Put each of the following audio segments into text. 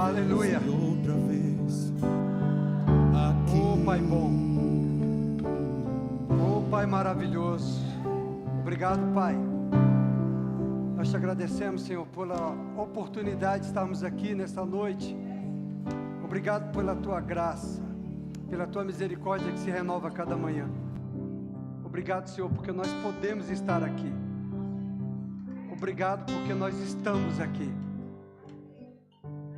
Aleluia. outra vez Oh, Pai bom. Oh, Pai maravilhoso. Obrigado, Pai. Nós te agradecemos, Senhor, pela oportunidade de estarmos aqui nesta noite. Obrigado pela Tua graça, pela Tua misericórdia que se renova a cada manhã. Obrigado, Senhor, porque nós podemos estar aqui. Obrigado porque nós estamos aqui.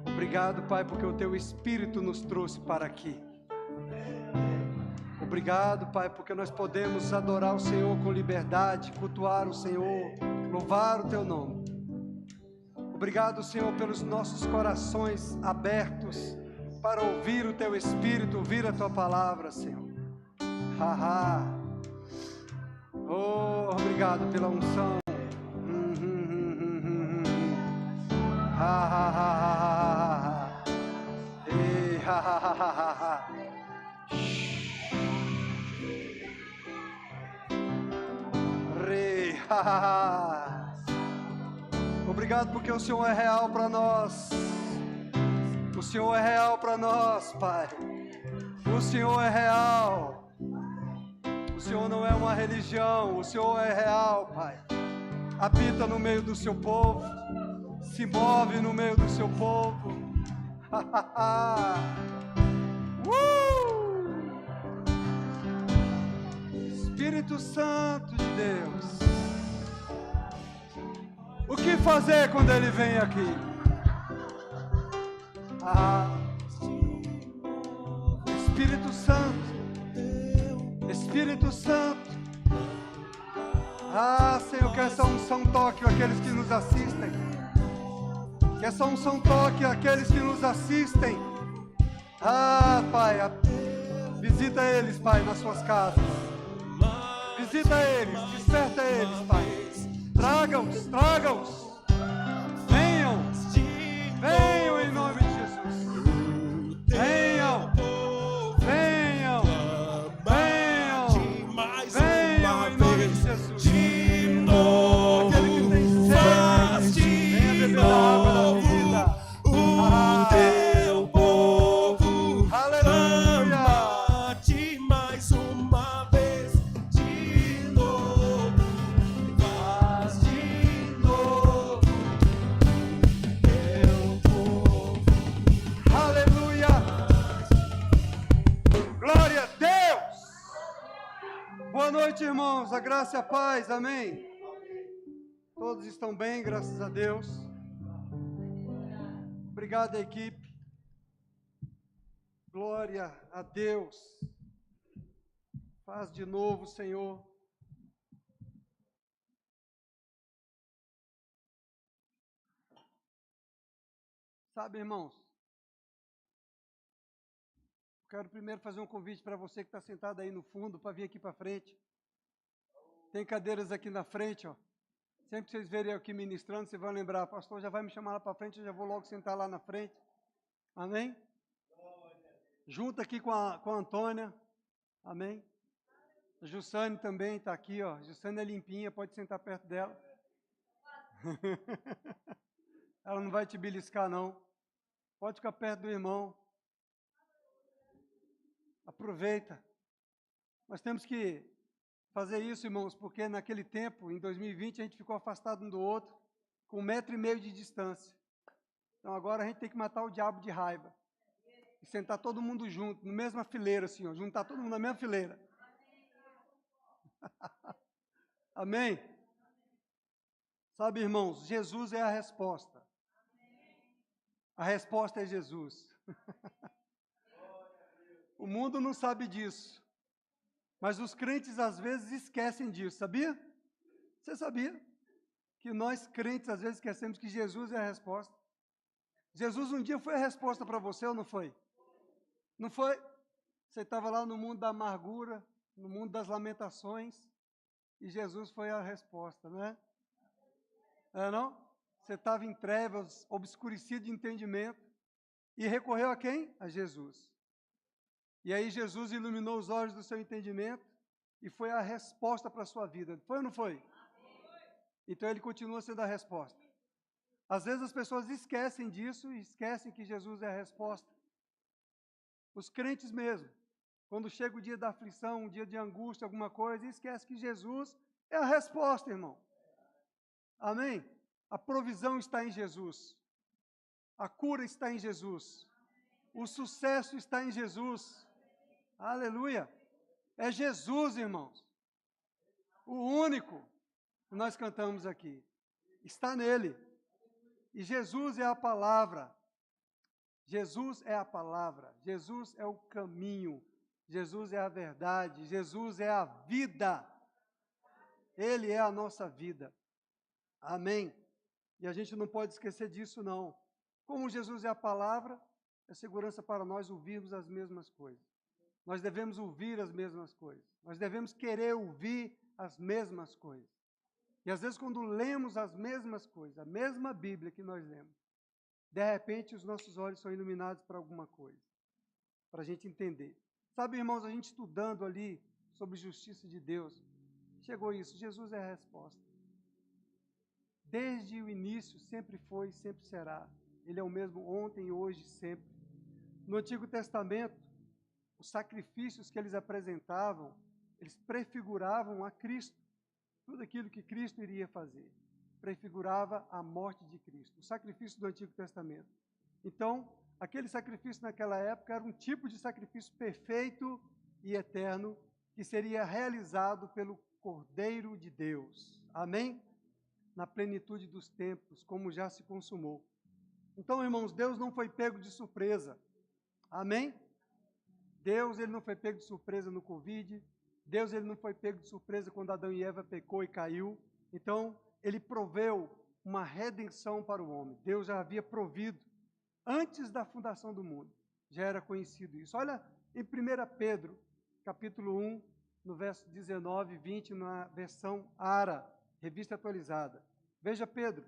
Obrigado, Pai, porque o Teu Espírito nos trouxe para aqui. Obrigado, Pai, porque nós podemos adorar o Senhor com liberdade, cultuar o Senhor, louvar o Teu nome. Obrigado, Senhor, pelos nossos corações abertos para ouvir o Teu Espírito, ouvir a Tua palavra, Senhor. Oh, obrigado pela unção. Obrigado porque o Senhor é real para nós. O Senhor é real para nós, Pai. O Senhor é real. O Senhor não é uma religião. O Senhor é real, Pai. Habita no meio do seu povo. Se move no meio do seu povo. Espírito Santo de Deus. O que fazer quando Ele vem aqui? Espírito Santo. Espírito Santo. Senhor, que essa unção toque aqueles que nos assistem. Que essa unção toque aqueles que nos assistem. Pai, visita eles, Pai, nas suas casas. Visita eles, desperta eles, Pai. Traga-os, traga-os. Venham, venham em nome de Jesus. Venham, venham, venham, venham em nome de Jesus. de novo. Aquele que tem Faz sede, venha de beber da água da novo vida. o teu povo. Aleluia. Ama-te mais uma vez de novo. Faz de novo teu povo. Aleluia. Glória a Deus. Boa noite, irmãos. A graça e a paz. Amém. Todos estão bem, graças a Deus. Obrigado, equipe. Glória a Deus. Faz de novo, Senhor. Sabe, irmãos, quero primeiro fazer um convite para você que está sentado aí no fundo, para vir aqui para frente. Tem cadeiras aqui na frente, ó. Sempre que vocês verem eu aqui ministrando, você vai lembrar, pastor, já vai me chamar lá para frente, eu já vou logo sentar lá na frente. Amém? Junto aqui com a Antônia. Amém? A Jussane também está aqui, ó. A Jussane é limpinha, pode sentar perto dela. Ela não vai te beliscar, não. Pode ficar perto do irmão. Aproveita. Nós temos que fazer isso, irmãos, porque naquele tempo, em 2020, a gente ficou afastado um do outro, com 1,5 metro de distância. Então agora a gente tem que matar o diabo de raiva. E sentar todo mundo junto, na mesma fileira, assim, ó, juntar todo mundo na mesma fileira. Amém? Sabe, irmãos, Jesus é a resposta. A resposta é Jesus. O mundo não sabe disso. Mas os crentes às vezes esquecem disso, sabia? Você sabia? Que nós crentes às vezes esquecemos que Jesus é a resposta. Jesus um dia foi a resposta para você ou não foi? Não foi? Você estava lá no mundo da amargura, no mundo das lamentações, e Jesus foi a resposta, né? Não? Você estava em trevas, obscurecido de entendimento, e recorreu a quem? A Jesus. E aí Jesus iluminou os olhos do seu entendimento, e foi a resposta para a sua vida. Foi ou não foi? Então ele continua sendo a resposta. Às vezes as pessoas esquecem disso e esquecem que Jesus é a resposta. Os crentes mesmo, quando chega o dia da aflição, um dia de angústia, alguma coisa, esquece que Jesus é a resposta, irmão. Amém? A provisão está em Jesus. A cura está em Jesus. O sucesso está em Jesus. Aleluia! É Jesus, irmãos. O único que nós cantamos aqui. Está nele. E Jesus é a palavra. Jesus é a palavra. Jesus é o caminho. Jesus é a verdade. Jesus é a vida. Ele é a nossa vida. Amém? E a gente não pode esquecer disso, não. Como Jesus é a palavra, é segurança para nós ouvirmos as mesmas coisas. Nós devemos ouvir as mesmas coisas. Nós devemos querer ouvir as mesmas coisas. E às vezes, quando lemos as mesmas coisas, a mesma Bíblia que nós lemos, de repente os nossos olhos são iluminados para alguma coisa, para a gente entender. Sabe, irmãos, a gente estudando ali sobre justiça de Deus, chegou isso, Jesus é a resposta. Desde o início, sempre foi e sempre será. Ele é o mesmo ontem, hoje e sempre. No Antigo Testamento, os sacrifícios que eles apresentavam, eles prefiguravam a Cristo. Tudo aquilo que Cristo iria fazer prefigurava a morte de Cristo, o sacrifício do Antigo Testamento. Então, aquele sacrifício naquela época era um tipo de sacrifício perfeito e eterno que seria realizado pelo Cordeiro de Deus. Amém? Na plenitude dos tempos, como já se consumou. Então, irmãos, Deus não foi pego de surpresa. Amém? Deus, ele não foi pego de surpresa no Covid. Deus, ele não foi pego de surpresa quando Adão e Eva pecou e caiu. Então, ele proveu uma redenção para o homem. Deus já havia provido antes da fundação do mundo. Já era conhecido isso. Olha em 1 Pedro, capítulo 1, no verso 19 e 20, na versão ARA, revista atualizada. Veja Pedro.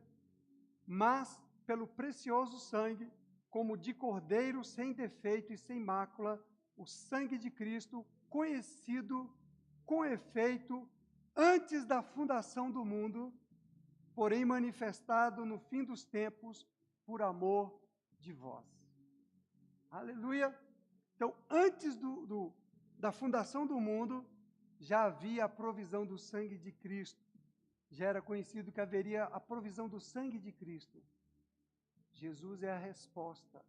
Mas, pelo precioso sangue, como de cordeiro sem defeito e sem mácula, o sangue de Cristo, conhecido com efeito antes da fundação do mundo, porém manifestado no fim dos tempos por amor de vós. Aleluia! Então, antes da fundação do mundo, já havia a provisão do sangue de Cristo. Já era conhecido que haveria a provisão do sangue de Cristo. Jesus é a resposta.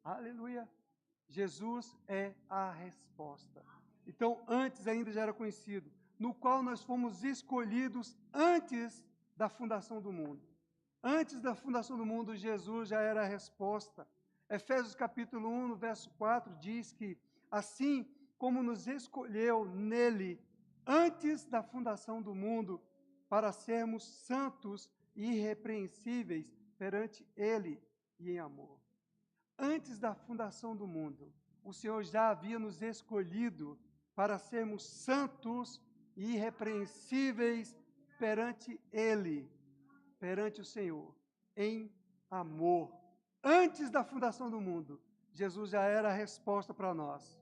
Aleluia! Jesus é a resposta. Então, antes ainda já era conhecido, no qual nós fomos escolhidos antes da fundação do mundo. Antes da fundação do mundo, Jesus já era a resposta. Efésios capítulo 1, no verso 4, diz que, assim como nos escolheu nele, antes da fundação do mundo, para sermos santos e irrepreensíveis perante ele e em amor. Antes da fundação do mundo, o Senhor já havia nos escolhido para sermos santos e irrepreensíveis perante Ele, perante o Senhor, em amor. Antes da fundação do mundo, Jesus já era a resposta para nós.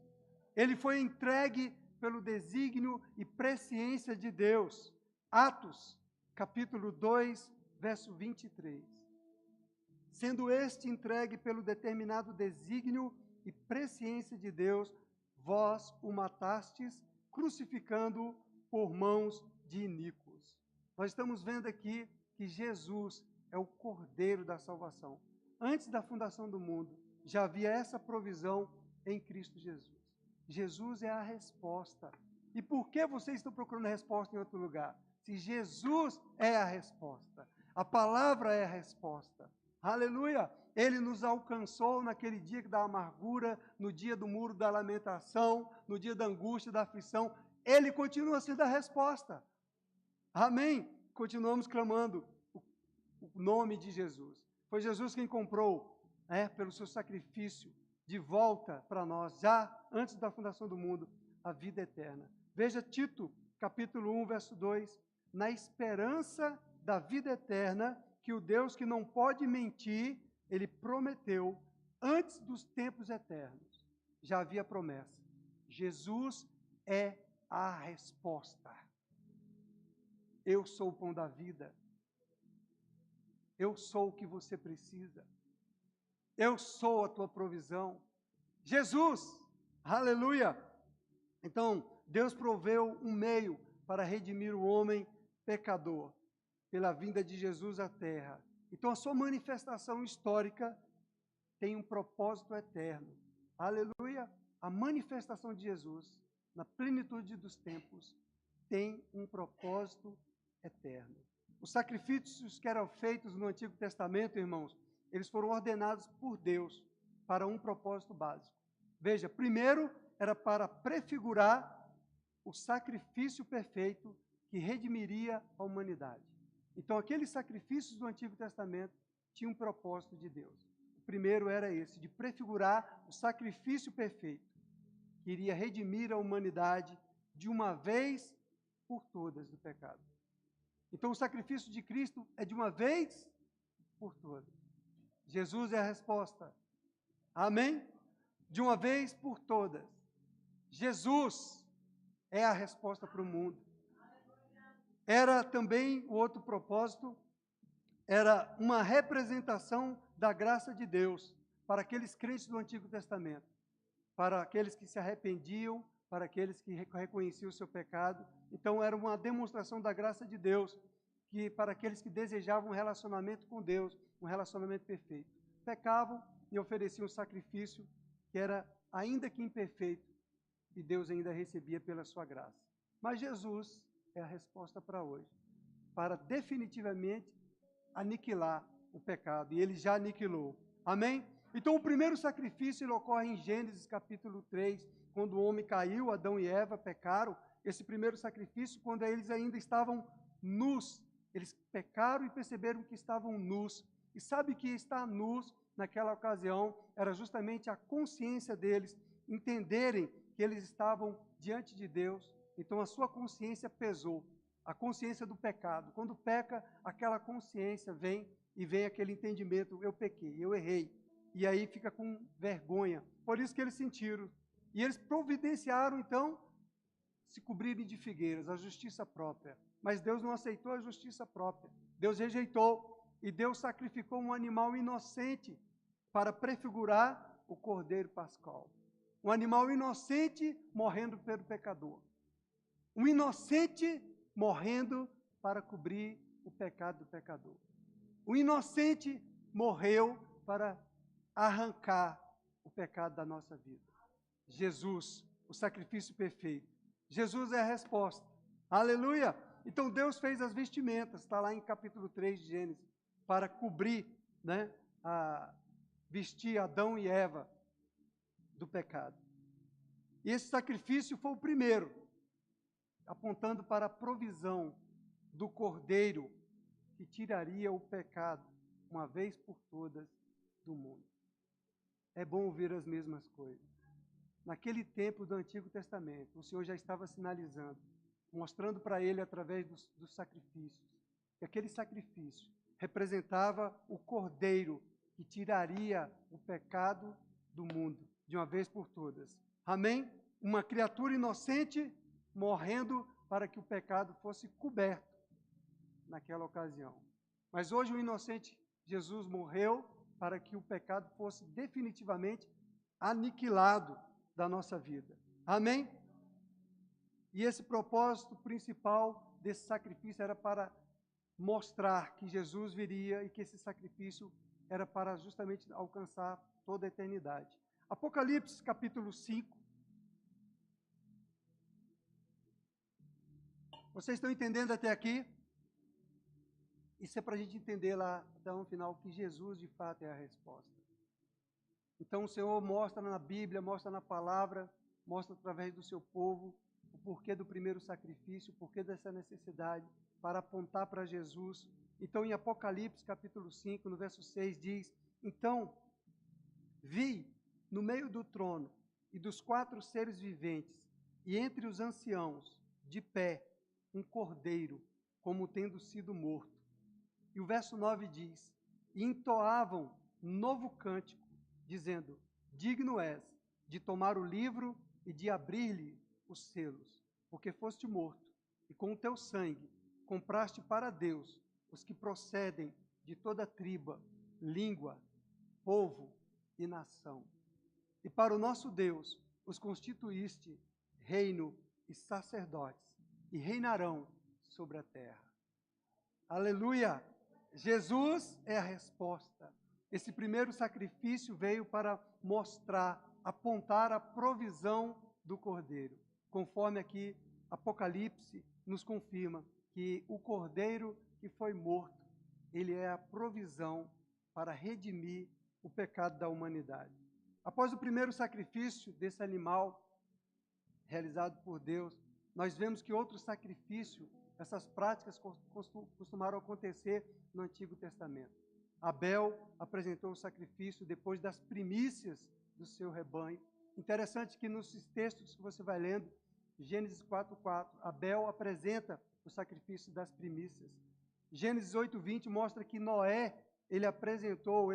Ele foi entregue pelo desígnio e presciência de Deus. Atos, capítulo 2, verso 23. Sendo este entregue pelo determinado desígnio e presciência de Deus, vós o matastes, crucificando-o por mãos de iníquos. Nós estamos vendo aqui que Jesus é o Cordeiro da salvação. Antes da fundação do mundo, já havia essa provisão em Cristo Jesus. Jesus é a resposta. E por que vocês estão procurando a resposta em outro lugar? Se Jesus é a resposta, a palavra é a resposta. Aleluia! Ele nos alcançou naquele dia da amargura, no dia do muro da lamentação, no dia da angústia, da aflição. Ele continua sendo a resposta. Amém? Continuamos clamando o nome de Jesus. Foi Jesus quem comprou, pelo seu sacrifício, de volta para nós, já antes da fundação do mundo, a vida eterna. Veja Tito, capítulo 1, verso 2. Na esperança da vida eterna, que o Deus que não pode mentir, ele prometeu antes dos tempos eternos. Já havia promessa. Jesus é a resposta. Eu sou o pão da vida. Eu sou o que você precisa. Eu sou a tua provisão. Jesus, aleluia! Então, Deus proveu um meio para redimir o homem pecador, pela vinda de Jesus à terra. Então, a sua manifestação histórica tem um propósito eterno. Aleluia! A manifestação de Jesus, na plenitude dos tempos, tem um propósito eterno. Os sacrifícios que eram feitos no Antigo Testamento, irmãos, eles foram ordenados por Deus para um propósito básico. Veja, primeiro era para prefigurar o sacrifício perfeito que redimiria a humanidade. Então, aqueles sacrifícios do Antigo Testamento tinham um propósito de Deus. O primeiro era esse, de prefigurar o sacrifício perfeito que iria redimir a humanidade de uma vez por todas do pecado. Então, o sacrifício de Cristo é de uma vez por todas. Jesus é a resposta. Amém? De uma vez por todas. Jesus é a resposta para o mundo. Era também o outro propósito, era uma representação da graça de Deus para aqueles crentes do Antigo Testamento, para aqueles que se arrependiam, para aqueles que reconheciam o seu pecado. Então, era uma demonstração da graça de Deus, que para aqueles que desejavam um relacionamento com Deus, um relacionamento perfeito. Pecavam e ofereciam um sacrifício que era, ainda que imperfeito, e Deus ainda recebia pela sua graça. Mas Jesus é a resposta para hoje, para definitivamente aniquilar o pecado, e ele já aniquilou. Amém? Então, o primeiro sacrifício ele ocorre em Gênesis capítulo 3, quando o homem caiu, Adão e Eva pecaram. Esse primeiro sacrifício, quando eles ainda estavam nus, eles pecaram e perceberam que estavam nus. E sabe que estar nus, naquela ocasião, era justamente a consciência deles, entenderem que eles estavam diante de Deus. Então, a sua consciência pesou, a consciência do pecado. Quando peca, aquela consciência vem e vem aquele entendimento, eu pequei, eu errei. E aí fica com vergonha. Por isso que eles sentiram. E eles providenciaram, então, se cobrirem de figueiras, a justiça própria. Mas Deus não aceitou a justiça própria. Deus rejeitou. E Deus sacrificou um animal inocente para prefigurar o Cordeiro Pascal. Um animal inocente morrendo pelo pecador. Um inocente morrendo para cobrir o pecado do pecador. O inocente morreu para arrancar o pecado da nossa vida. Jesus, o sacrifício perfeito. Jesus é a resposta. Aleluia! Então Deus fez as vestimentas, está lá em capítulo 3 de Gênesis, para cobrir, vestir Adão e Eva do pecado. E esse sacrifício foi o primeiro, apontando para a provisão do Cordeiro que tiraria o pecado, uma vez por todas, do mundo. É bom ouvir as mesmas coisas. Naquele tempo do Antigo Testamento, o Senhor já estava sinalizando, mostrando para ele através dos sacrifícios, que aquele sacrifício representava o Cordeiro que tiraria o pecado do mundo, de uma vez por todas. Amém? Uma criatura inocente morrendo para que o pecado fosse coberto naquela ocasião. Mas hoje o inocente Jesus morreu para que o pecado fosse definitivamente aniquilado da nossa vida. Amém? E esse propósito principal desse sacrifício era para mostrar que Jesus viria e que esse sacrifício era para justamente alcançar toda a eternidade. Apocalipse capítulo 5. Vocês estão entendendo até aqui? Isso é para a gente entender lá até o final que Jesus de fato é a resposta. Então o Senhor mostra na Bíblia, mostra na palavra, mostra através do seu povo o porquê do primeiro sacrifício, o porquê dessa necessidade para apontar para Jesus. Então em Apocalipse capítulo 5, no verso 6 diz: então vi no meio do trono e dos 4 seres viventes e entre os anciãos de pé um cordeiro como tendo sido morto. E o verso 9 diz: e entoavam novo cântico, dizendo: digno és de tomar o livro e de abrir-lhe os selos, porque foste morto, e com o teu sangue compraste para Deus os que procedem de toda tribo, língua, povo e nação. E para o nosso Deus os constituíste reino e sacerdotes, e reinarão sobre a terra. Aleluia! Jesus é a resposta. Esse primeiro sacrifício veio para mostrar, apontar a provisão do Cordeiro. Conforme aqui Apocalipse nos confirma que o Cordeiro que foi morto, ele é a provisão para redimir o pecado da humanidade. Após o primeiro sacrifício desse animal realizado por Deus, nós vemos que outro sacrifício, essas práticas costumaram acontecer no Antigo Testamento. Abel apresentou o sacrifício depois das primícias do seu rebanho. Interessante que nos textos que você vai lendo, Gênesis 4:4, Abel apresenta o sacrifício das primícias. Gênesis 8:20 mostra que Noé, ele apresentou,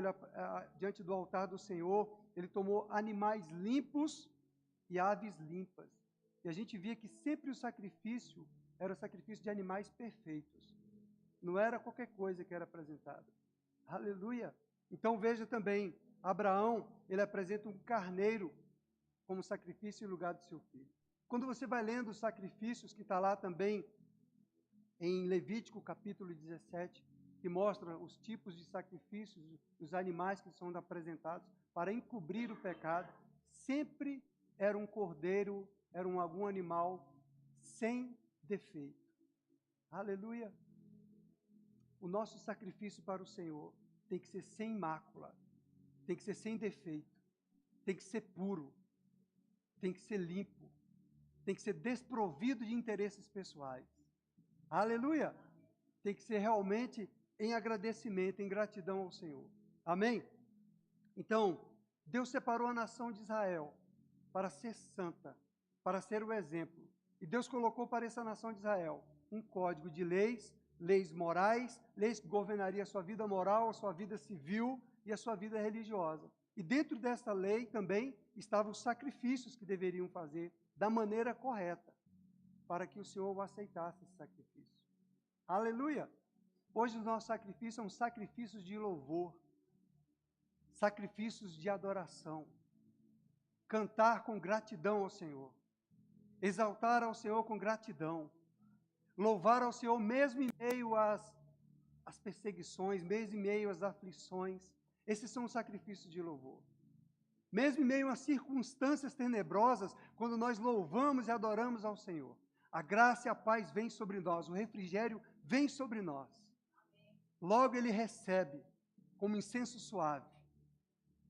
diante do altar do Senhor, ele tomou animais limpos e aves limpas. E a gente via que sempre o sacrifício era o sacrifício de animais perfeitos. Não era qualquer coisa que era apresentada. Aleluia! Então veja também, Abraão, ele apresenta um carneiro como sacrifício em lugar do seu filho. Quando você vai lendo os sacrifícios, que está lá também em Levítico capítulo 17, que mostra os tipos de sacrifícios, os animais que são apresentados para encobrir o pecado, sempre era um cordeiro, era algum animal sem defeito. Aleluia! O nosso sacrifício para o Senhor tem que ser sem mácula, tem que ser sem defeito, tem que ser puro, tem que ser limpo, tem que ser desprovido de interesses pessoais. Aleluia! Tem que ser realmente em agradecimento, em gratidão ao Senhor. Amém? Então, Deus separou a nação de Israel para ser santa, para ser o exemplo. E Deus colocou para essa nação de Israel um código de leis, leis morais, leis que governariam a sua vida moral, a sua vida civil e a sua vida religiosa. E dentro dessa lei também estavam os sacrifícios que deveriam fazer da maneira correta, para que o Senhor aceitasse esse sacrifício. Aleluia! Hoje os nossos sacrifícios são sacrifícios de louvor, sacrifícios de adoração, cantar com gratidão ao Senhor, exaltar ao Senhor com gratidão, louvar ao Senhor mesmo em meio às perseguições, mesmo em meio às aflições. Esses são os sacrifícios de louvor. Mesmo em meio às circunstâncias tenebrosas, quando nós louvamos e adoramos ao Senhor, a graça e a paz vêm sobre nós, o refrigério vem sobre nós. Logo Ele recebe, como incenso suave,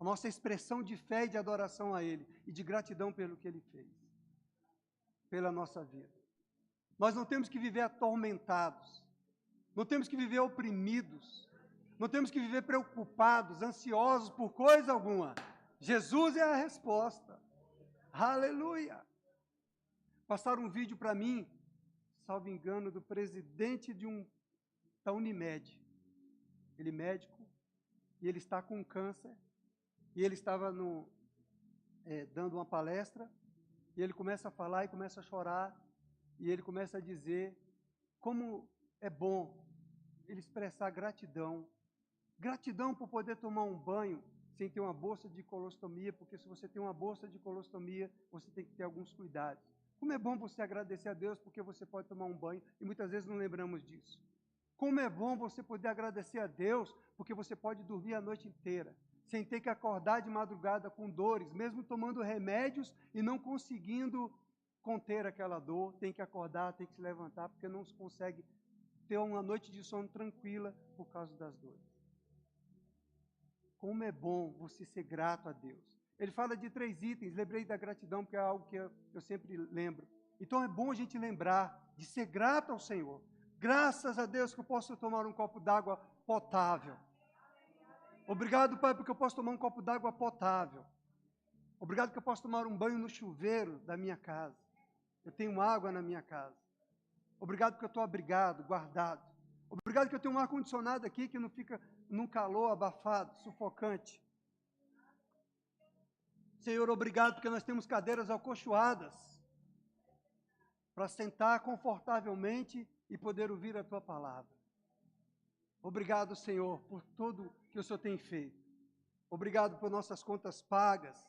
a nossa expressão de fé e de adoração a Ele, e de gratidão pelo que Ele fez, pela nossa vida. Nós não temos que viver atormentados, não temos que viver oprimidos, não temos que viver preocupados, ansiosos por coisa alguma. Jesus é a resposta. Aleluia! Passaram um vídeo para mim, salvo engano, do presidente da Unimed. Ele é médico, e ele está com câncer, e ele estava dando uma palestra, e ele começa a falar e começa a chorar, e ele começa a dizer como é bom ele expressar gratidão. Gratidão por poder tomar um banho sem ter uma bolsa de colostomia, porque se você tem uma bolsa de colostomia, você tem que ter alguns cuidados. Como é bom você agradecer a Deus porque você pode tomar um banho, e muitas vezes não lembramos disso. Como é bom você poder agradecer a Deus porque você pode dormir a noite inteira, sem ter que acordar de madrugada com dores, mesmo tomando remédios e não conseguindo conter aquela dor, tem que acordar, tem que se levantar, porque não se consegue ter uma noite de sono tranquila por causa das dores. Como é bom você ser grato a Deus. Ele fala de 3 itens, lembrei da gratidão, porque é algo que eu sempre lembro. Então é bom a gente lembrar de ser grato ao Senhor. Graças a Deus que eu posso tomar um copo d'água potável. Obrigado, Pai, porque eu posso tomar um copo d'água potável. Obrigado que eu posso tomar um banho no chuveiro da minha casa. Eu tenho água na minha casa. Obrigado porque eu estou abrigado, guardado. Obrigado que eu tenho um ar-condicionado aqui que não fica num calor abafado, sufocante. Senhor, obrigado porque nós temos cadeiras acolchoadas para sentar confortavelmente e poder ouvir a Tua palavra. Obrigado, Senhor, por tudo que o Senhor tem feito. Obrigado por nossas contas pagas.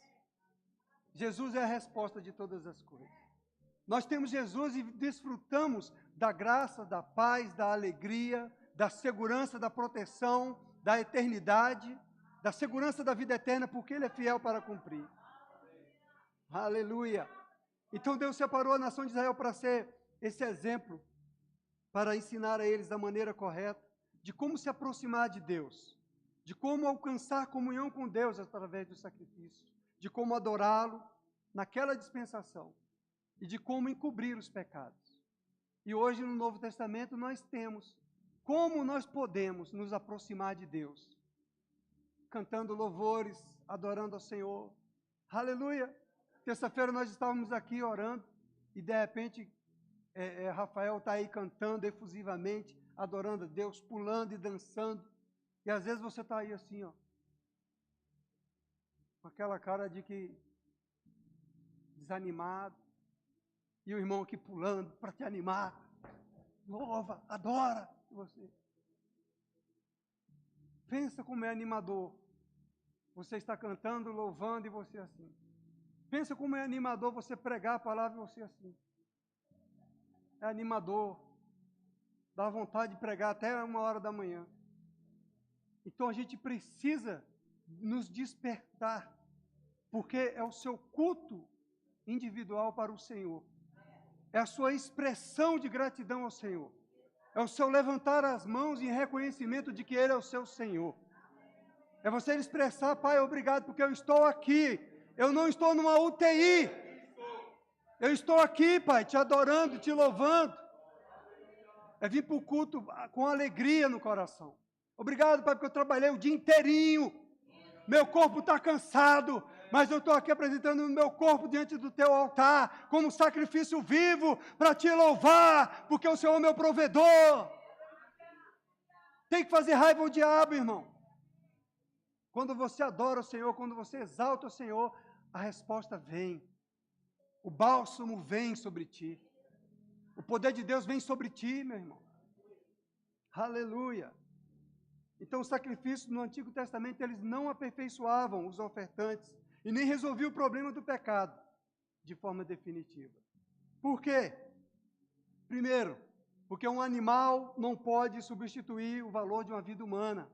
Jesus é a resposta de todas as coisas. Nós temos Jesus e desfrutamos da graça, da paz, da alegria, da segurança, da proteção, da eternidade, da segurança da vida eterna, porque Ele é fiel para cumprir. Aleluia! Então Deus separou a nação de Israel para ser esse exemplo, para ensinar a eles da maneira correta, de como se aproximar de Deus, de como alcançar comunhão com Deus através do sacrifício, de como adorá-lo naquela dispensação e de como encobrir os pecados. E hoje no Novo Testamento nós temos como nós podemos nos aproximar de Deus, cantando louvores, adorando ao Senhor. Aleluia! Terça-feira nós estávamos aqui orando e de repente Rafael está aí cantando efusivamente, adorando a Deus, pulando e dançando. E às vezes você está aí assim, ó, com aquela cara de que desanimado, e o irmão aqui pulando para te animar. Louva, adora você. Pensa como é animador. Você está cantando, louvando e você assim. Pensa como é animador você pregar a palavra e você assim. É animador. Dá vontade de pregar até 1h da manhã. Então a gente precisa nos despertar, porque é o seu culto individual para o Senhor. É a sua expressão de gratidão ao Senhor. É o seu levantar as mãos em reconhecimento de que Ele é o seu Senhor. É você expressar, Pai, obrigado porque eu estou aqui. Eu não estou numa UTI. Eu estou aqui, Pai, te adorando, te louvando. É vir para o culto com alegria no coração. Obrigado, Pai, porque eu trabalhei o dia inteirinho. Meu corpo está cansado, mas eu estou aqui apresentando o meu corpo diante do teu altar, como sacrifício vivo, para te louvar, porque o Senhor é meu provedor. Tem que fazer raiva ao diabo, irmão. Quando você adora o Senhor, quando você exalta o Senhor, a resposta vem. O bálsamo vem sobre ti. O poder de Deus vem sobre ti, meu irmão. Aleluia. Então, os sacrifícios no Antigo Testamento, eles não aperfeiçoavam os ofertantes e nem resolviam o problema do pecado de forma definitiva. Por quê? Primeiro, porque um animal não pode substituir o valor de uma vida humana.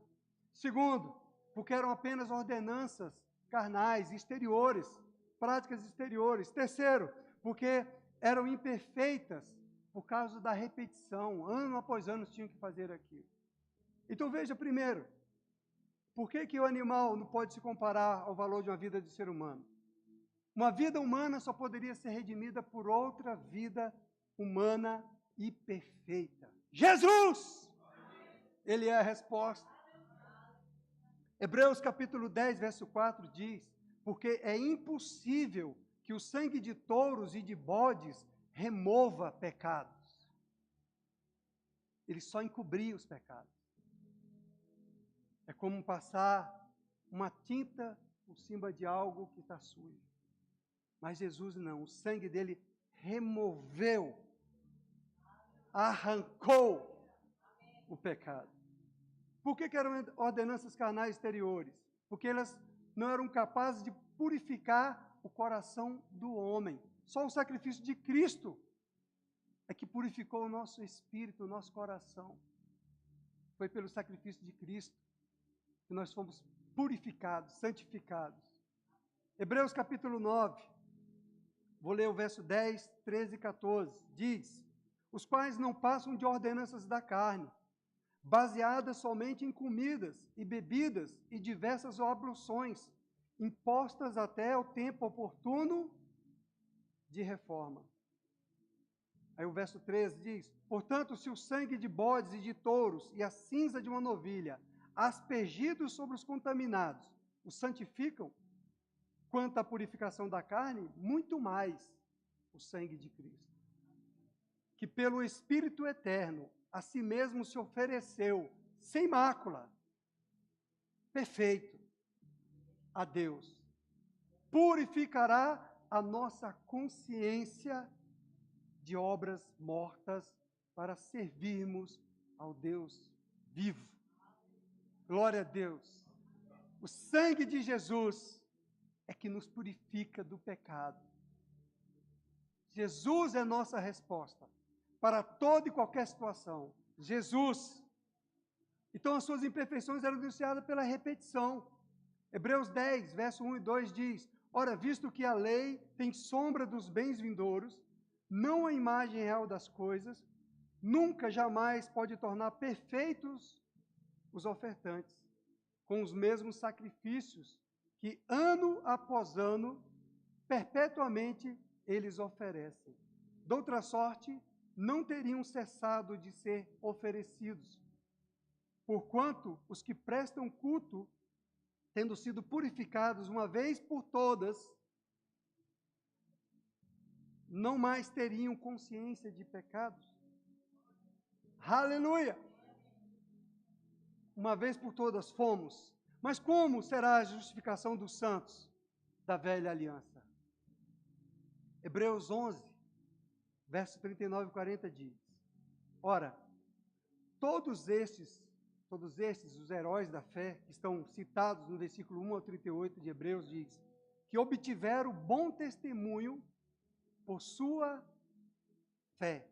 Segundo, porque eram apenas ordenanças carnais, exteriores, práticas exteriores. Terceiro, porque eram imperfeitas por causa da repetição. Ano após ano tinham que fazer aquilo. Então veja primeiro, por que o animal não pode se comparar ao valor de uma vida de ser humano? Uma vida humana só poderia ser redimida por outra vida humana e perfeita. Jesus! Ele é a resposta. Hebreus capítulo 10, verso 4 diz, porque é impossível que o sangue de touros e de bodes remova pecados. Ele só encobria os pecados. É como passar uma tinta por cima de algo que está sujo. Mas Jesus não, o sangue dele removeu, arrancou o pecado. Por que eram ordenanças carnais exteriores? Porque elas não eram capazes de purificar o coração do homem. Só o sacrifício de Cristo é que purificou o nosso espírito, o nosso coração. Foi pelo sacrifício de Cristo que nós fomos purificados, santificados. Hebreus capítulo 9, vou ler o verso 10, 13 e 14, diz, os quais não passam de ordenanças da carne, baseadas somente em comidas e bebidas e diversas abluções, impostas até o tempo oportuno de reforma. Aí o verso 13 diz, portanto, se o sangue de bodes e de touros e a cinza de uma novilha aspergidos sobre os contaminados, os santificam, quanto à purificação da carne, muito mais o sangue de Cristo, que pelo Espírito eterno a si mesmo se ofereceu, sem mácula, perfeito, a Deus, purificará a nossa consciência de obras mortas para servirmos ao Deus vivo. Glória a Deus. O sangue de Jesus é que nos purifica do pecado. Jesus é nossa resposta para toda e qualquer situação. Jesus. Então, as suas imperfeições eram denunciadas pela repetição. Hebreus 10, verso 1 e 2 diz: ora, visto que a lei tem sombra dos bens vindouros, não a imagem real das coisas, nunca, jamais pode tornar perfeitos os ofertantes, com os mesmos sacrifícios que, ano após ano, perpetuamente eles oferecem. De outra sorte, não teriam cessado de ser oferecidos, porquanto os que prestam culto, tendo sido purificados uma vez por todas, não mais teriam consciência de pecados. Aleluia! Uma vez por todas fomos. Mas como será a justificação dos santos da velha aliança? Hebreus 11, verso 39 e 40 diz: ora, todos estes, os heróis da fé, que estão citados no versículo 1 ao 38 de Hebreus, diz que obtiveram bom testemunho por sua fé.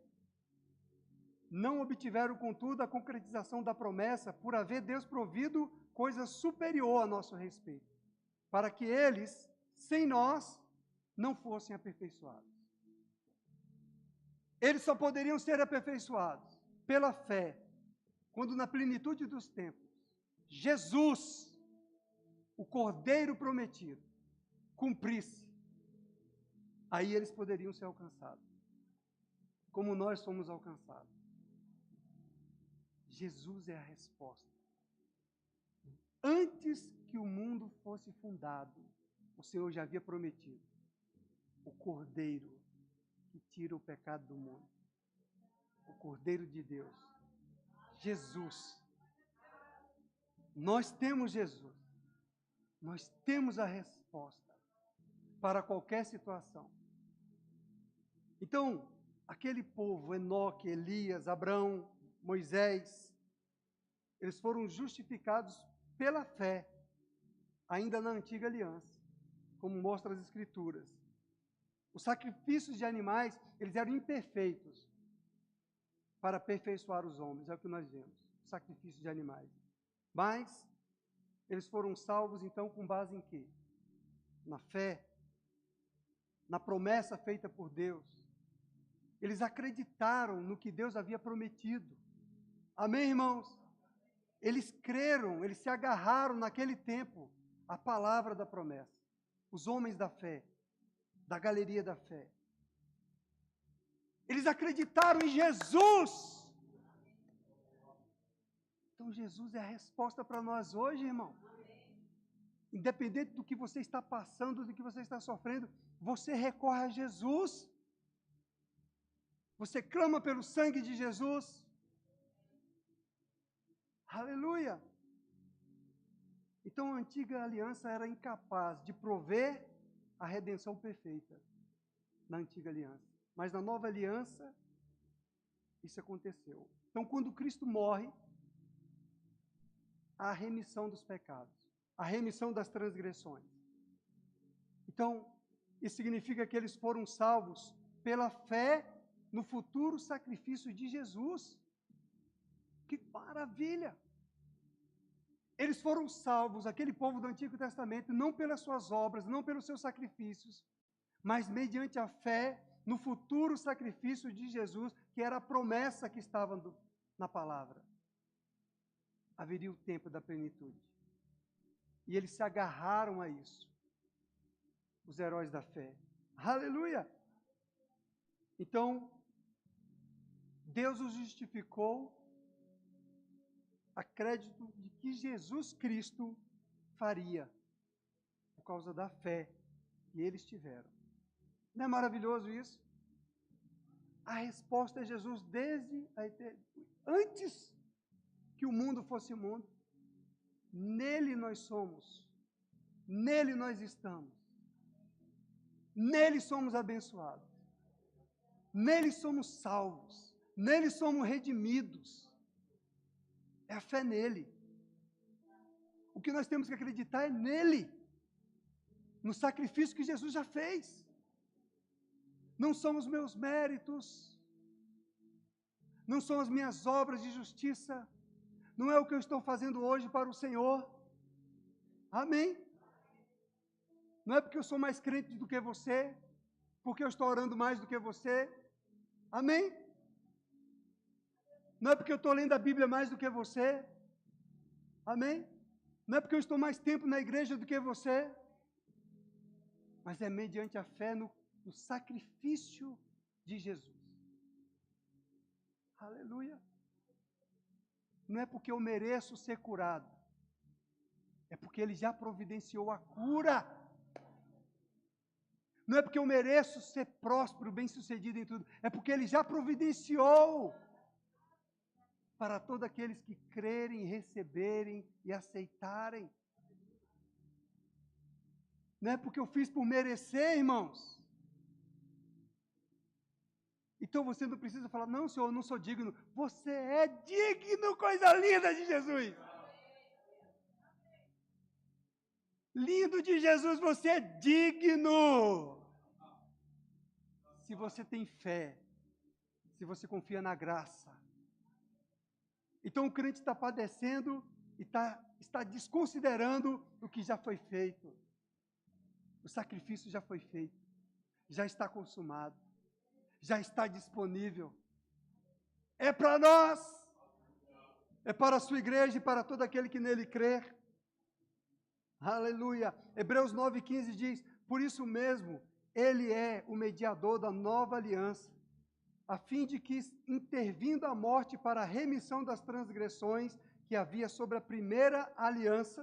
Não obtiveram, contudo, a concretização da promessa, por haver Deus provido coisa superior a nosso respeito, para que eles, sem nós, não fossem aperfeiçoados. Eles só poderiam ser aperfeiçoados pela fé, quando na plenitude dos tempos, Jesus, o Cordeiro prometido, cumprisse. Aí eles poderiam ser alcançados, como nós fomos alcançados. Jesus é a resposta. Antes que o mundo fosse fundado, o Senhor já havia prometido o Cordeiro que tira o pecado do mundo. O Cordeiro de Deus. Jesus. Nós temos Jesus. Nós temos a resposta para qualquer situação. Então, aquele povo, Enoque, Elias, Abraão, Moisés, eles foram justificados pela fé, ainda na antiga aliança, como mostra as Escrituras. Os sacrifícios de animais, eles eram imperfeitos para aperfeiçoar os homens, é o que nós vemos, sacrifício de animais. Mas eles foram salvos, então, com base em quê? Na fé, na promessa feita por Deus. Eles acreditaram no que Deus havia prometido. Amém, irmãos? Eles creram, eles se agarraram naquele tempo à palavra da promessa. Os homens da fé, da galeria da fé. Eles acreditaram em Jesus. Então, Jesus é a resposta para nós hoje, irmão. Independente do que você está passando, do que você está sofrendo, você recorre a Jesus. Você clama pelo sangue de Jesus. Aleluia! Então, a antiga aliança era incapaz de prover a redenção perfeita na antiga aliança. Mas na nova aliança, isso aconteceu. Então, quando Cristo morre, há a remissão dos pecados, a remissão das transgressões. Então, isso significa que eles foram salvos pela fé no futuro sacrifício de Jesus. Que maravilha! Eles foram salvos, aquele povo do Antigo Testamento, não pelas suas obras, não pelos seus sacrifícios, mas mediante a fé no futuro sacrifício de Jesus, que era a promessa que estava na palavra. Haveria o tempo da plenitude. E eles se agarraram a isso. Os heróis da fé. Aleluia! Então, Deus os justificou a crédito de que Jesus Cristo faria, por causa da fé que eles tiveram. Não é maravilhoso isso? A resposta é Jesus desde a eternidade. Antes que o mundo fosse mundo, nele nós somos, nele nós estamos, nele somos abençoados, nele somos salvos, nele somos redimidos. É a fé nele. O que nós temos que acreditar é nele, no sacrifício que Jesus já fez. Não são os meus méritos, não são as minhas obras de justiça, não é o que eu estou fazendo hoje para o Senhor. Amém? Não é porque eu sou mais crente do que você, porque eu estou orando mais do que você. Amém? Não é porque eu estou lendo a Bíblia mais do que você. Amém? Não é porque eu estou mais tempo na igreja do que você. Mas é mediante a fé no sacrifício de Jesus. Aleluia. Não é porque eu mereço ser curado. É porque Ele já providenciou a cura. Não é porque eu mereço ser próspero, bem-sucedido em tudo. É porque Ele já providenciou para todos aqueles que crerem, receberem e aceitarem. Não é porque eu fiz por merecer, irmãos. Então você não precisa falar, não, Senhor, eu não sou digno. Você é digno, coisa linda de Jesus. Lindo de Jesus, você é digno. Se você tem fé, se você confia na graça. Então o crente está padecendo e está desconsiderando o que já foi feito. O sacrifício já foi feito, já está consumado, já está disponível. É para nós, é para a sua igreja e para todo aquele que nele crer. Aleluia. Hebreus 9,15 diz, por isso mesmo, ele é o mediador da nova aliança, a fim de que, intervindo a morte para a remissão das transgressões que havia sobre a primeira aliança,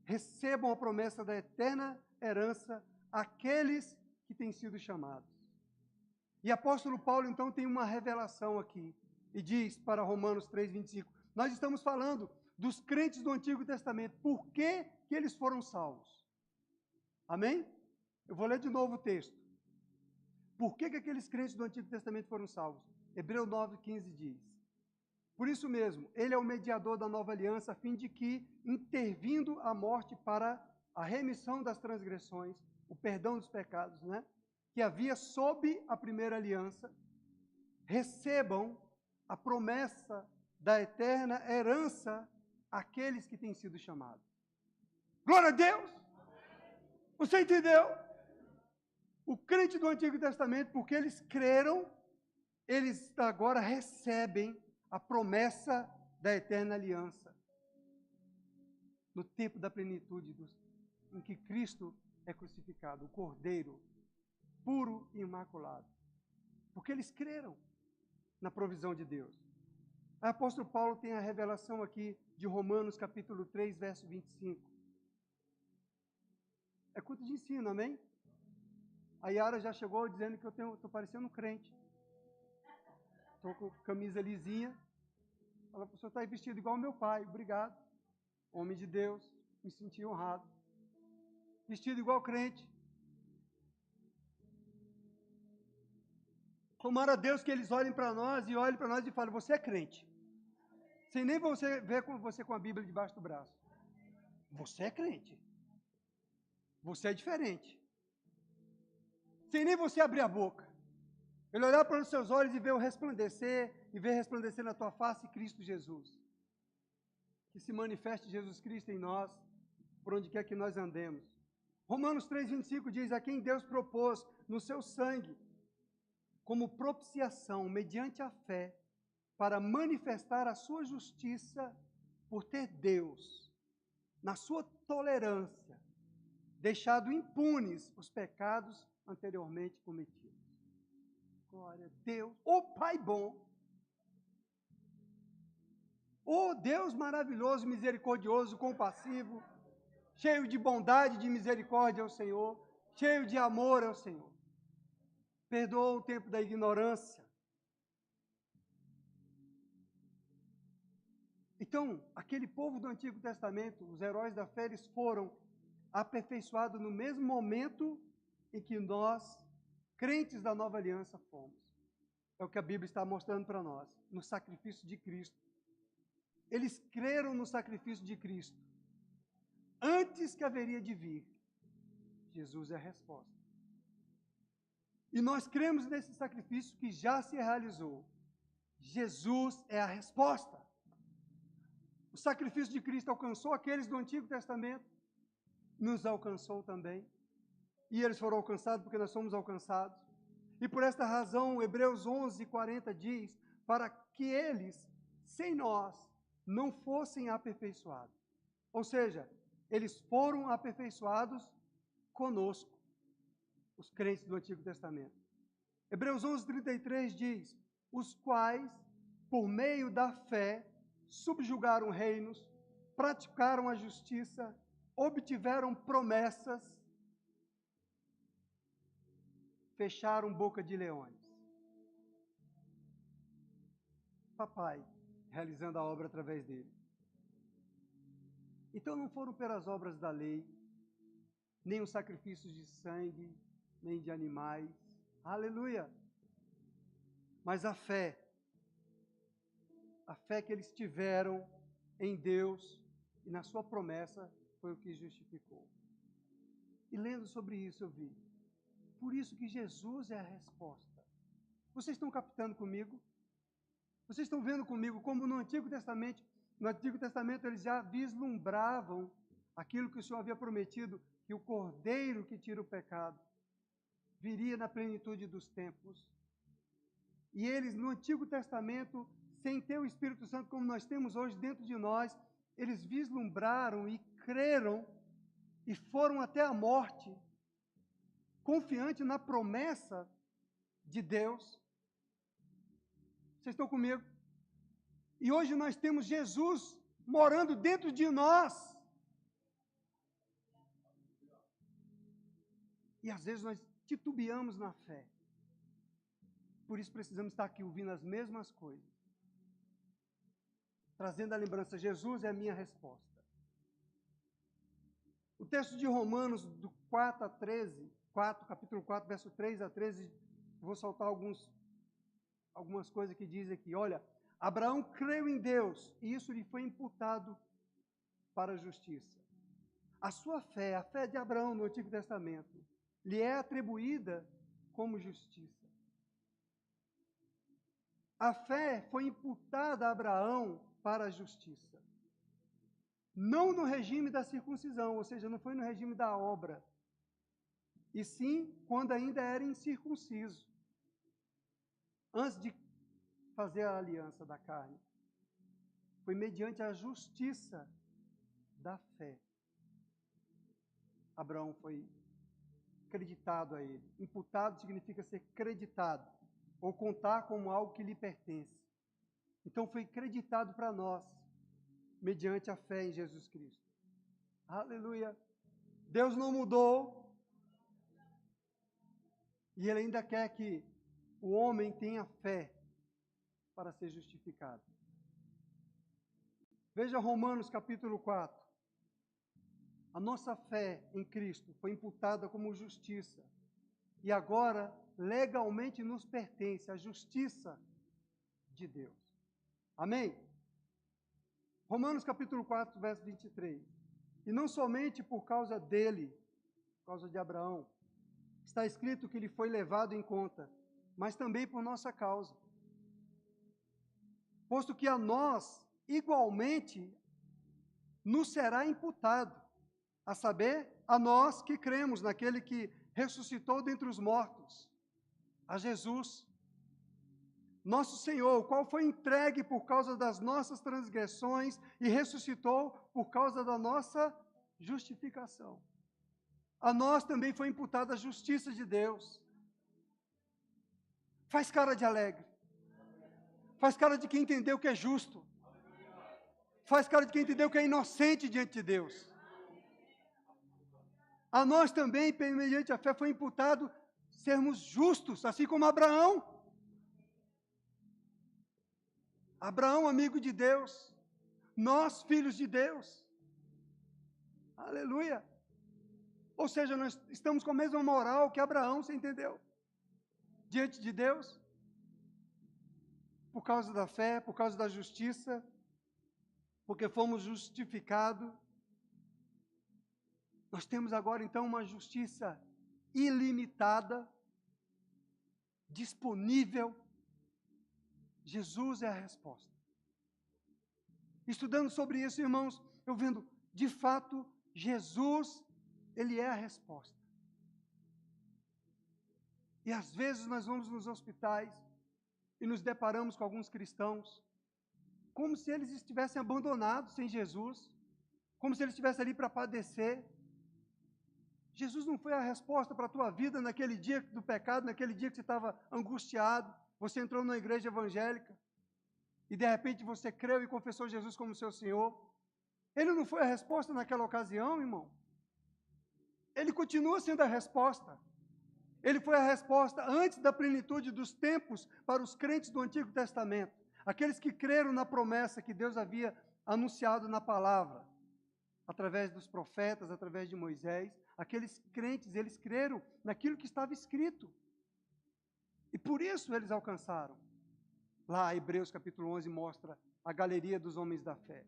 recebam a promessa da eterna herança aqueles que têm sido chamados. E apóstolo Paulo, então, tem uma revelação aqui, e diz para Romanos 3,25, nós estamos falando dos crentes do Antigo Testamento, por que eles foram salvos? Amém? Eu vou ler de novo o texto. Por que aqueles crentes do Antigo Testamento foram salvos? Hebreus 9,15 diz, por isso mesmo, ele é o mediador da nova aliança, a fim de que, intervindo a morte para a remissão das transgressões, o perdão dos pecados, né? Que havia sob a primeira aliança, recebam a promessa da eterna herança àqueles que têm sido chamados. Glória a Deus! Você entendeu? O crente do Antigo Testamento, porque eles creram, eles agora recebem a promessa da eterna aliança. No tempo da plenitude, em que Cristo é crucificado, o Cordeiro, puro e imaculado. Porque eles creram na provisão de Deus. O apóstolo Paulo tem a revelação aqui de Romanos capítulo 3, verso 25. É culto de ensino, amém? A Yara já chegou dizendo que eu estou parecendo um crente. Estou com camisa lisinha. Ela, o senhor está vestido igual ao meu pai, obrigado. Homem de Deus, me senti honrado. Vestido igual crente. Tomara a Deus que eles olhem para nós e falem, você é crente. Sem nem você ver você com a Bíblia debaixo do braço. Você é crente. Você é diferente. Sem nem você abrir a boca. Ele olhar para os seus olhos e ver o resplandecer, e ver resplandecer na tua face Cristo Jesus. Que se manifeste Jesus Cristo em nós, por onde quer que nós andemos. Romanos 3,25 diz, a quem Deus propôs no seu sangue, como propiciação, mediante a fé, para manifestar a sua justiça, por ter Deus, na sua tolerância, deixado impunes os pecados anteriormente cometidos. Glória a Deus, ô Pai bom, ô Deus maravilhoso, misericordioso, compassivo, cheio de bondade e de misericórdia é o Senhor, cheio de amor é o Senhor. Perdoa o tempo da ignorância. Então, aquele povo do Antigo Testamento, os heróis da fé, eles foram aperfeiçoados no mesmo momento em que nós, crentes da nova aliança, fomos. É o que a Bíblia está mostrando para nós, no sacrifício de Cristo. Eles creram no sacrifício de Cristo. antes que haveria de vir. Jesus é a resposta. E nós cremos nesse sacrifício que já se realizou. Jesus é a resposta. O sacrifício de Cristo alcançou aqueles do Antigo Testamento, nos alcançou também. E eles foram alcançados porque nós somos alcançados. E por esta razão, Hebreus 11:40 diz, para que eles, sem nós, não fossem aperfeiçoados. Ou seja, eles foram aperfeiçoados conosco, os crentes do Antigo Testamento. Hebreus 11:33 diz, os quais, por meio da fé, subjugaram reinos, praticaram a justiça, obtiveram promessas, fecharam boca de leões. Papai, realizando a obra através deles. Então não foram pelas obras da lei, nem os sacrifícios de sangue, nem de animais. Aleluia! Mas a fé que eles tiveram em Deus e na sua promessa foi o que justificou. E lendo sobre isso eu vi. Por isso que Jesus é a resposta. Vocês estão captando comigo? Vocês estão vendo comigo como no Antigo Testamento eles já vislumbravam aquilo que o Senhor havia prometido, que o Cordeiro que tira o pecado viria na plenitude dos tempos. E eles, no Antigo Testamento, sem ter o Espírito Santo como nós temos hoje dentro de nós, eles vislumbraram e creram e foram até a morte, confiante na promessa de Deus. Vocês estão comigo? E hoje nós temos Jesus morando dentro de nós. E às vezes nós titubeamos na fé. Por isso precisamos estar aqui ouvindo as mesmas coisas. Trazendo a lembrança, Jesus é a minha resposta. O texto de Romanos, do 4 a 13, capítulo 4, verso 3 a 13, vou soltar algumas coisas que diz aqui. Olha, Abraão creu em Deus, e isso lhe foi imputado para a justiça. A sua fé, a fé de Abraão no Antigo Testamento, lhe é atribuída como justiça. A fé foi imputada a Abraão para a justiça. Não no regime da circuncisão, ou seja, não foi no regime da obra, e sim quando ainda era incircunciso, antes de fazer a aliança da carne. Foi mediante a justiça da fé. Abraão foi creditado a ele. Imputado significa ser creditado, ou contar como algo que lhe pertence. Então foi creditado para nós, mediante a fé em Jesus Cristo. Aleluia! Deus não mudou, e Ele ainda quer que o homem tenha fé para ser justificado. Veja Romanos capítulo 4. A nossa fé em Cristo foi imputada como justiça. E agora, legalmente nos pertence a justiça de Deus. Amém? Romanos capítulo 4, verso 23. E não somente por causa dele, por causa de Abraão, está escrito que ele foi levado em conta, mas também por nossa causa. Posto que a nós, igualmente, nos será imputado, a saber, a nós que cremos naquele que ressuscitou dentre os mortos, a Jesus, nosso Senhor, o qual foi entregue por causa das nossas transgressões e ressuscitou por causa da nossa justificação. A nós também foi imputada a justiça de Deus. Faz cara de alegre. Faz cara de quem entendeu que é justo. Faz cara de quem entendeu que é inocente diante de Deus. A nós também, mediante a fé, foi imputado sermos justos, assim como Abraão. Abraão, amigo de Deus. Nós, filhos de Deus. Aleluia. Ou seja, nós estamos com a mesma moral que Abraão, você entendeu? Diante de Deus. Por causa da fé, por causa da justiça, porque fomos justificados. Nós temos agora, então, uma justiça ilimitada, disponível. Jesus é a resposta. Estudando sobre isso, irmãos, eu vendo, de fato, Jesus, Ele é a resposta. E às vezes nós vamos nos hospitais e nos deparamos com alguns cristãos, como se eles estivessem abandonados sem Jesus, como se eles estivessem ali para padecer. Jesus não foi a resposta para a tua vida naquele dia do pecado, naquele dia que você estava angustiado, você entrou numa igreja evangélica, e de repente você creu e confessou Jesus como seu Senhor. Ele não foi a resposta naquela ocasião, irmão. Ele continua sendo a resposta. Ele foi a resposta antes da plenitude dos tempos para os crentes do Antigo Testamento, aqueles que creram na promessa que Deus havia anunciado na palavra, através dos profetas, através de Moisés. Aqueles crentes, eles creram naquilo que estava escrito. E por isso eles alcançaram. Lá, Hebreus capítulo 11 mostra a galeria dos homens da fé.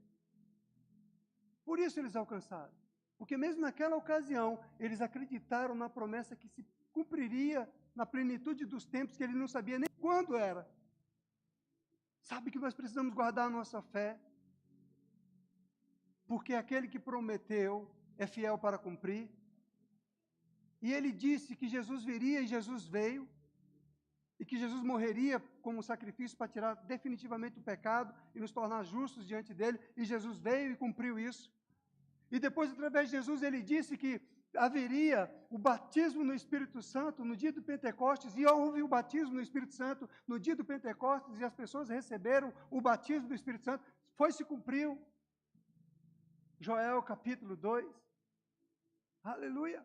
Por isso eles alcançaram. Porque mesmo naquela ocasião, eles acreditaram na promessa que se cumpriria na plenitude dos tempos, que ele não sabia nem quando era. Sabe que nós precisamos guardar a nossa fé? Porque aquele que prometeu é fiel para cumprir. E ele disse que Jesus viria e Jesus veio. E que Jesus morreria como sacrifício para tirar definitivamente o pecado e nos tornar justos diante dele. E Jesus veio e cumpriu isso. E depois, através de Jesus, ele disse que haveria o batismo no Espírito Santo no dia do Pentecostes, e houve o batismo no Espírito Santo no dia do Pentecostes, e as pessoas receberam o batismo do Espírito Santo. Se cumpriu. Joel capítulo 2. Aleluia.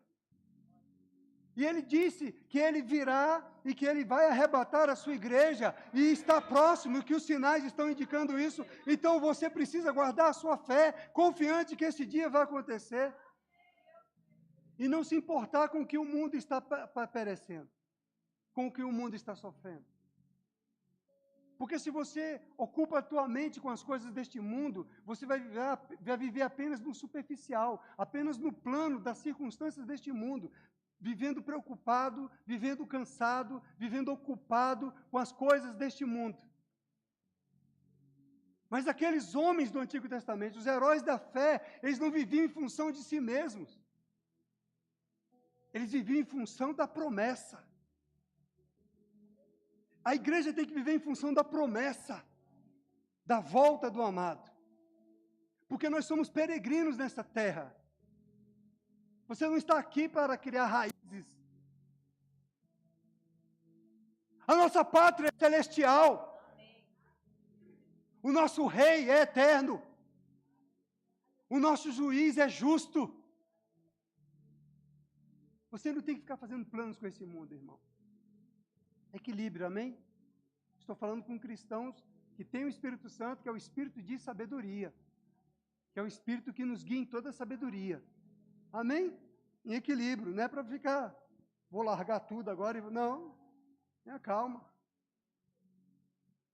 E ele disse que ele virá e que ele vai arrebatar a sua igreja, e está próximo, que os sinais estão indicando isso. Então você precisa guardar a sua fé, confiante que esse dia vai acontecer. E não se importar com o que o mundo está perecendo, com o que o mundo está sofrendo. Porque se você ocupa a tua mente com as coisas deste mundo, você vai viver apenas no superficial, apenas no plano das circunstâncias deste mundo, vivendo preocupado, vivendo cansado, vivendo ocupado com as coisas deste mundo. Mas aqueles homens do Antigo Testamento, os heróis da fé, eles não viviam em função de si mesmos. Eles viviam em função da promessa. A igreja tem que viver em função da promessa, da volta do amado. Porque nós somos peregrinos nessa terra. Você não está aqui para criar raízes. A nossa pátria é celestial. O nosso rei é eterno. O nosso juiz é justo. Você não tem que ficar fazendo planos com esse mundo, irmão. Equilíbrio, amém? Estou falando com cristãos que têm o Espírito Santo, que é o Espírito de sabedoria, que é o Espírito que nos guia em toda a sabedoria. Amém? Em equilíbrio, não é para ficar, vou largar tudo agora, não, tenha calma.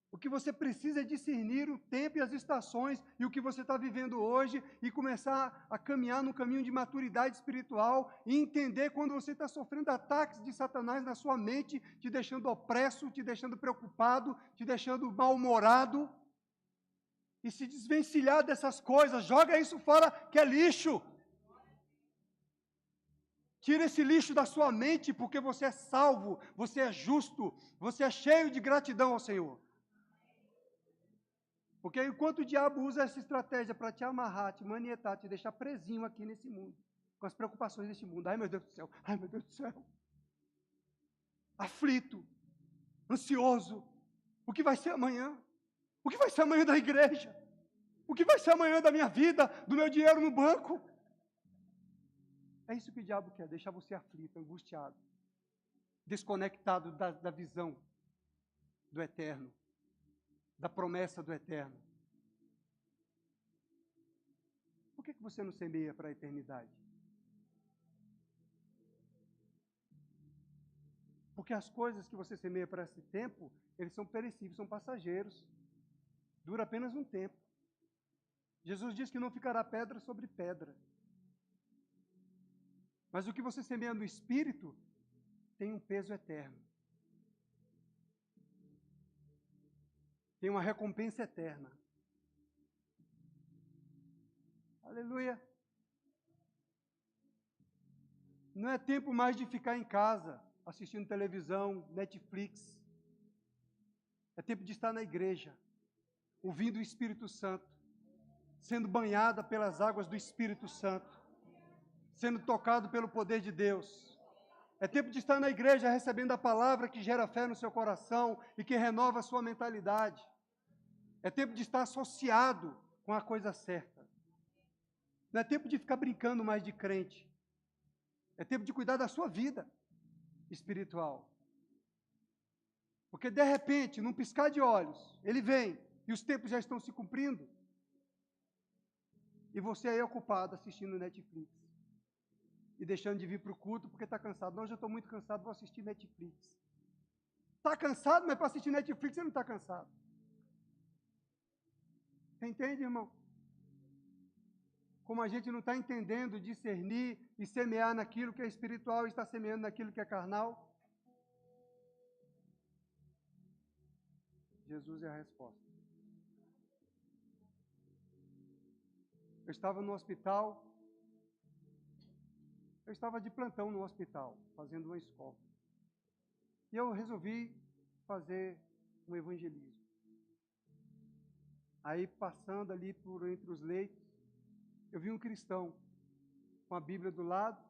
O que você precisa é discernir o tempo e as estações e o que você está vivendo hoje e começar a caminhar no caminho de maturidade espiritual e entender quando você está sofrendo ataques de Satanás na sua mente, te deixando opresso, te deixando preocupado, te deixando mal-humorado, e se desvencilhar dessas coisas, joga isso fora que é lixo. Tira esse lixo da sua mente, porque você é salvo, você é justo, você é cheio de gratidão ao Senhor. Porque enquanto o diabo usa essa estratégia para te amarrar, te manietar, te deixar presinho aqui nesse mundo, com as preocupações desse mundo, ai meu Deus do céu, ai meu Deus do céu, aflito, ansioso, o que vai ser amanhã? O que vai ser amanhã da igreja? O que vai ser amanhã da minha vida, do meu dinheiro no banco? É isso que o diabo quer, deixar você aflito, angustiado, desconectado da visão do eterno, da promessa do eterno. Por que você não semeia para a eternidade? Porque as coisas que você semeia para esse tempo, eles são perecíveis, são passageiros. Dura apenas um tempo. Jesus diz que não ficará pedra sobre pedra. Mas o que você semeia no Espírito tem um peso eterno. Tem uma recompensa eterna. Aleluia. Não é tempo mais de ficar em casa, assistindo televisão, Netflix. É tempo de estar na igreja, ouvindo o Espírito Santo, sendo banhada pelas águas do Espírito Santo, sendo tocado pelo poder de Deus. É tempo de estar na igreja recebendo a palavra que gera fé no seu coração e que renova a sua mentalidade. É tempo de estar associado com a coisa certa. Não é tempo de ficar brincando mais de crente. É tempo de cuidar da sua vida espiritual. Porque, de repente, num piscar de olhos, ele vem e os tempos já estão se cumprindo. E você aí é ocupado assistindo Netflix. E deixando de vir para o culto porque está cansado. Não, eu já estou muito cansado, vou assistir Netflix. Está cansado, mas para assistir Netflix você não está cansado. Você entende, irmão? Como a gente não está entendendo discernir e semear naquilo que é espiritual e está semeando naquilo que é carnal. Jesus é a resposta. Eu estava no hospital, eu estava de plantão no hospital, fazendo uma escola. E eu resolvi fazer um evangelismo. Aí, passando ali por entre os leitos, eu vi um cristão com a Bíblia do lado,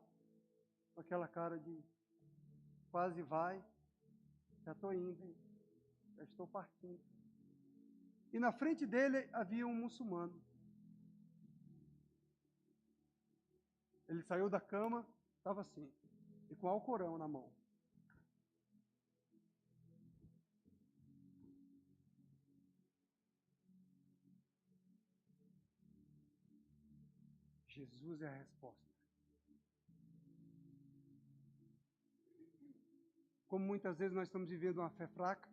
com aquela cara de quase vai, já estou indo, hein? Já estou partindo. E na frente dele havia um muçulmano. Ele saiu da cama, estava assim, e com o Alcorão na mão. Jesus é a resposta. Como muitas vezes nós estamos vivendo uma fé fraca,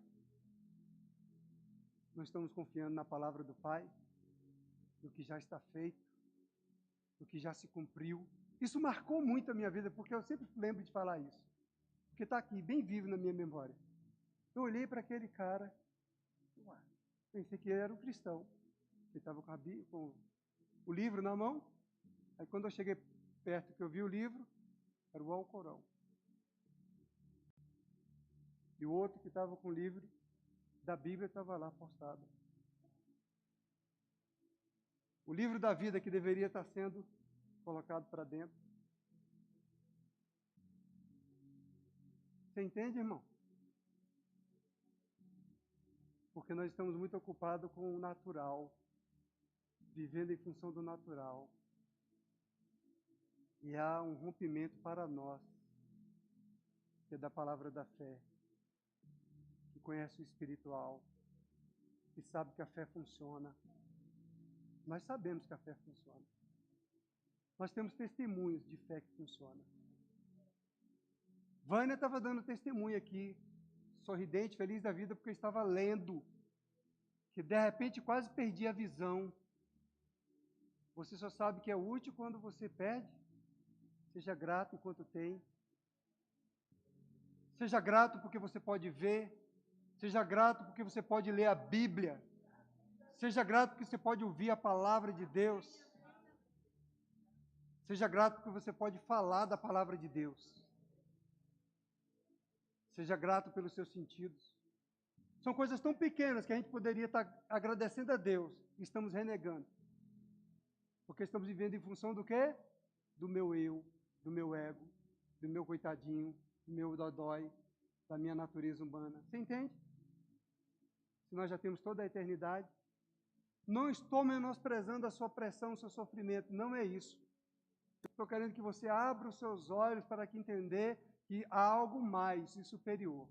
nós estamos confiando na palavra do Pai, no que já está feito, no que já se cumpriu. Isso marcou muito a minha vida, porque eu sempre lembro de falar isso. Porque está aqui, bem vivo na minha memória. Eu olhei para aquele cara, pensei que ele era um cristão. Ele estava com o livro na mão. Aí quando eu cheguei perto que eu vi o livro, era o Alcorão. E o outro que estava com o livro da Bíblia estava lá postado. O livro da vida que deveria estar sendo colocado para dentro. Você entende, irmão? Porque nós estamos muito ocupados com o natural, vivendo em função do natural. E há um rompimento para nós, que é da palavra da fé, que conhece o espiritual, que sabe que a fé funciona. Nós sabemos que a fé funciona. Nós temos testemunhos de fé que funciona. Vânia estava dando testemunho aqui, sorridente, feliz da vida, porque estava lendo, que de repente quase perdi a visão. Você só sabe que é útil quando você perde. Seja grato enquanto tem. Seja grato porque você pode ver. Seja grato porque você pode ler a Bíblia. Seja grato porque você pode ouvir a palavra de Deus. Seja grato porque você pode falar da palavra de Deus. Seja grato pelos seus sentidos. São coisas tão pequenas que a gente poderia estar agradecendo a Deus e estamos renegando. Porque estamos vivendo em função do quê? Do meu eu, do meu ego, do meu coitadinho, do meu dodói, da minha natureza humana. Você entende? Se nós já temos toda a eternidade. Não estou menosprezando a sua pressão, o seu sofrimento. Não é isso. Estou querendo que você abra os seus olhos para que entender que há algo mais e superior.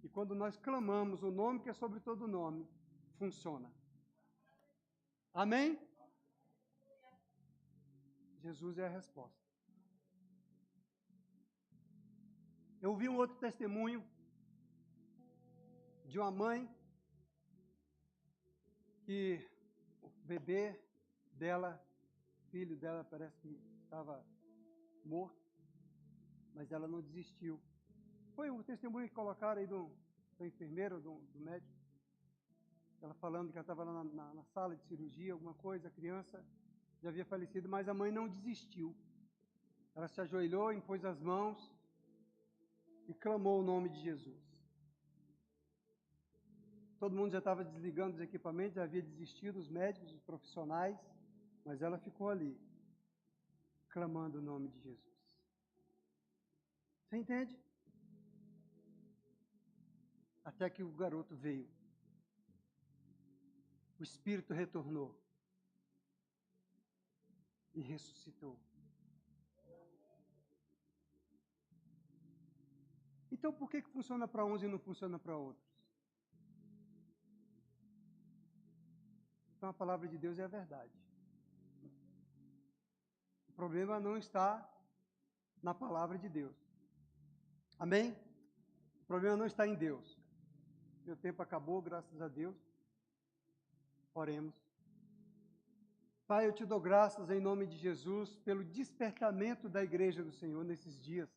E quando nós clamamos o nome que é sobre todo nome, funciona. Amém? Jesus é a resposta. Eu ouvi um outro testemunho de uma mãe que o bebê dela, filho dela, parece que estava morto, mas ela não desistiu. Foi o testemunho que colocaram aí do enfermeiro, do médico, ela falando que ela estava lá na sala de cirurgia, alguma coisa, a criança já havia falecido, mas a mãe não desistiu. Ela se ajoelhou, impôs as mãos e clamou o nome de Jesus. Todo mundo já estava desligando os equipamentos, já havia desistido, os médicos, os profissionais, mas ela ficou ali, clamando o nome de Jesus. Você entende? Até que o garoto veio. O espírito retornou e ressuscitou. Então, por que funciona para uns e não funciona para outros? Então, a palavra de Deus é a verdade. O problema não está na palavra de Deus. Amém? O problema não está em Deus. Meu tempo acabou, graças a Deus. Oremos. Pai, eu te dou graças em nome de Jesus pelo despertamento da igreja do Senhor nesses dias.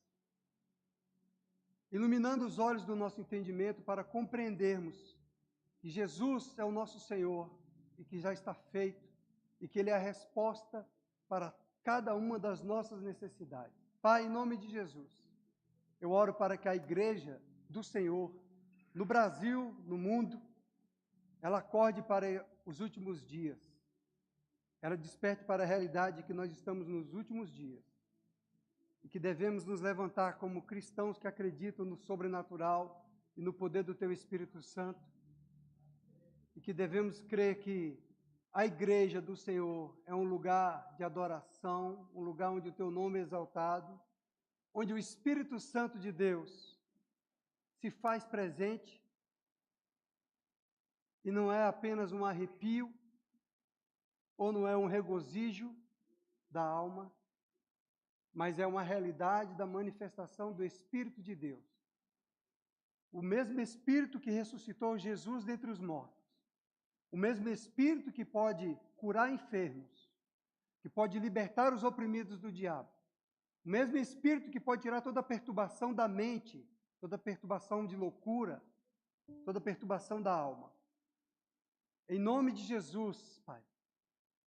Iluminando os olhos do nosso entendimento para compreendermos que Jesus é o nosso Senhor e que já está feito e que Ele é a resposta para cada uma das nossas necessidades. Pai, em nome de Jesus, eu oro para que a igreja do Senhor, no Brasil, no mundo, ela acorde para os últimos dias. Ela desperte para a realidade que nós estamos nos últimos dias e que devemos nos levantar como cristãos que acreditam no sobrenatural e no poder do Teu Espírito Santo e que devemos crer que a igreja do Senhor é um lugar de adoração, um lugar onde o Teu nome é exaltado, onde o Espírito Santo de Deus se faz presente e não é apenas um arrepio ou não é um regozijo da alma, mas é uma realidade da manifestação do Espírito de Deus. O mesmo Espírito que ressuscitou Jesus dentre os mortos, o mesmo Espírito que pode curar enfermos, que pode libertar os oprimidos do diabo, o mesmo Espírito que pode tirar toda a perturbação da mente, toda a perturbação de loucura, toda a perturbação da alma. Em nome de Jesus, Pai,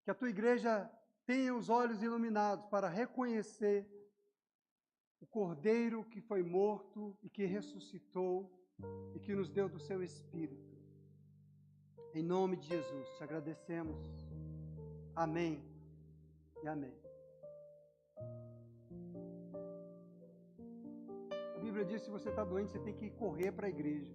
que a Tua igreja tenha os olhos iluminados para reconhecer o Cordeiro que foi morto e que ressuscitou e que nos deu do Seu Espírito. Em nome de Jesus, te agradecemos. Amém e amém. A Bíblia diz que se você está doente, você tem que correr para a igreja.